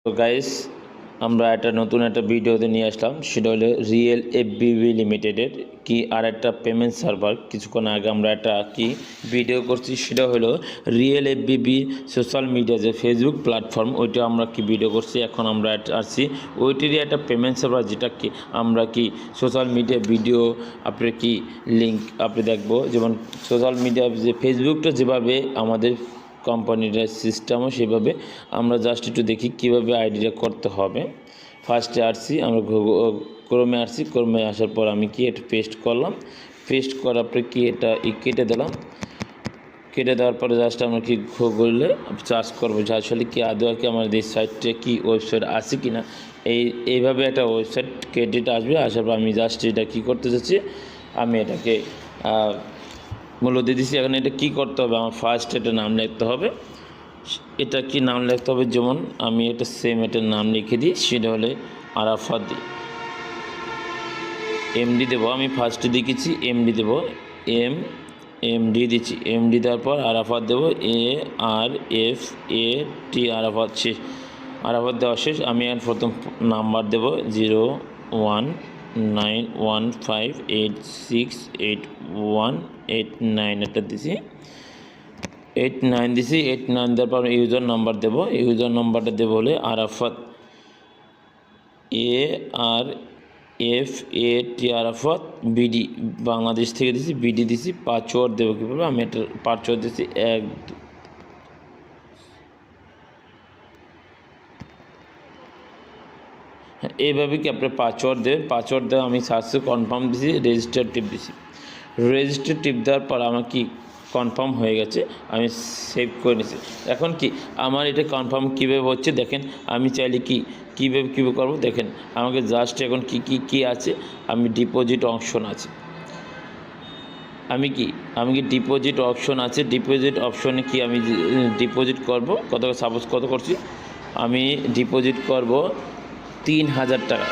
তো গাইস আমরা একটা নতুন একটা ভিডিওতে নিয়ে আসলাম, সেটা হলো রিয়েল এফবিবি লিমিটেডের কি আর একটা পেমেন্ট সার্ভার। কিছুক্ষণ আগে আমরা একটা কি ভিডিও করছি, সেটা হলো রিয়েল এফবিবি সোশ্যাল মিডিয়া যে ফেসবুক প্ল্যাটফর্ম, ওইটা আমরা কি ভিডিও করছি। এখন আমরা আসছি ওইটিরই একটা পেমেন্ট সার্ভার, যেটা কি আমরা কি সোশ্যাল মিডিয়া ভিডিও আপনি কি লিঙ্ক আপনি দেখবো। যেমন সোশ্যাল মিডিয়া যে ফেসবুকটা যেভাবে আমাদের কোম্পানির সিস্টেমও সেভাবে আমরা জাস্ট একটু দেখি কীভাবে আইডিটা করতে হবে। ফার্স্টে আসছি আমরা ক্রোমে আসছি, ক্রোমে আসার পর আমি কি এটা পেস্ট করলাম, পেস্ট করার পরে কি এটা কেটে দিলাম। কেটে দেওয়ার পরে জাস্ট আমরা কি গুগলে সার্চ করবো যে আসলে কি আদৌ কি আমাদের এই সাইটে কি ওয়েবসাইট আছে কি না। এইভাবে একটা ওয়েবসাইট ক্রেডিট আসবে। আসার পর আমি জাস্ট এটা কী করতে চাচ্ছি, আমি এটাকে মূল্য দিয়ে দিচ্ছি। এখন এটা কী করতে হবে, আমার ফার্স্ট এটা নাম লিখতে হবে। এটা কি নাম লিখতে হবে, যেমন আমি এটা সেম এটার নাম লিখে দিই, সেটা হলে আরাফাত দিই, এমডি দেবো। আমি ফার্স্টে দেখেছি এমডি দেবো, এমডি দিচ্ছি। এমডি দেওয়ার পর আরাফাত দেবো, ARFAT আরাফাত শেষ। আরাফাত দেওয়া শেষ। আমি আর প্রথম নাম্বার দেবো 01915868189, এটা দিছি 89 দিছি। 89 দেওয়ার পর ইউজার নাম্বার দেবো। ইউজার নাম্বারটা দেবো হলে আরাফাত, ARFAT আরাফাত বিডি, বাংলাদেশ থেকে দিছি, বিডি দিছি। পাসওয়ার্ড দেবো কীভাবে, আমি এটা পাসওয়ার্ড দিছি এইভাবে কি আপনার পাসওয়ার্ড দেবেন। পাসওয়ার্ড দেওয়া আমি সার্চে কনফার্ম দিছি, রেজিস্টার টিপ দিছি। রেজিস্টার টিপ দেওয়ার পর আমার কি কনফার্ম হয়ে গেছে, আমি সেভ করে নিছি। এখন কি আমার এটা কনফার্ম কীভাবে হচ্ছে দেখেন। আমি চাইলে কীভাবে করবো দেখেন। আমাকে জাস্ট এখন কি আছে, আমি ডিপোজিট অপশন আছে, আমি কি ডিপোজিট অপশন আছে। ডিপোজিট অপশনে কি আমি ডিপোজিট করব, সাপোজ কত করছি, আমি ডিপোজিট করব 3000 টাকা।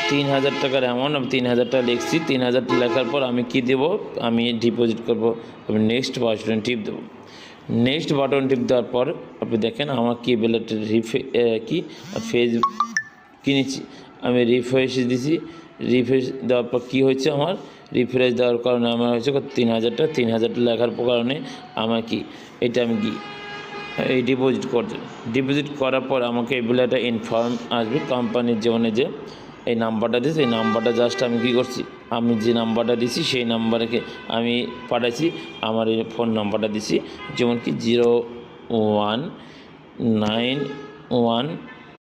3000 টাকার অ্যামাউন্ট আমি 3000 টাকা লিখছি। 3000 লেখার পর আমি কি দেব, আমি ডিপোজিট করব। আমি নেক্সট বাটন টিপ দেবো। নেক্সট বাটন টিপ দেওয়ার পর আপনি দেখেন আমার কি বেলে ফেসবুক কিনেছি, আমি রিফ্রেশ দিছি। রিফ্রেশ দেওয়ার পর কী হয়েছে, আমার রিফ্রেশ দেওয়ার কারণে আমার হয়েছে 3000টা। 3000টা লেখার কারণে আমার কি এটা আমি কি এই ডিপোজিট করতে। ডিপোজিট করার পর আমাকে এগুলো একটা ইনফর্ম আসবে কোম্পানির জীবনে, যে এই নাম্বারটা দিয়েছে, এই নাম্বারটা জাস্ট আমি কী করছি, আমি যে নাম্বারটা দিছি সেই নাম্বারকে আমি পাঠাইছি, আমার এই ফোন নাম্বারটা দিছি, যেমন কি 01915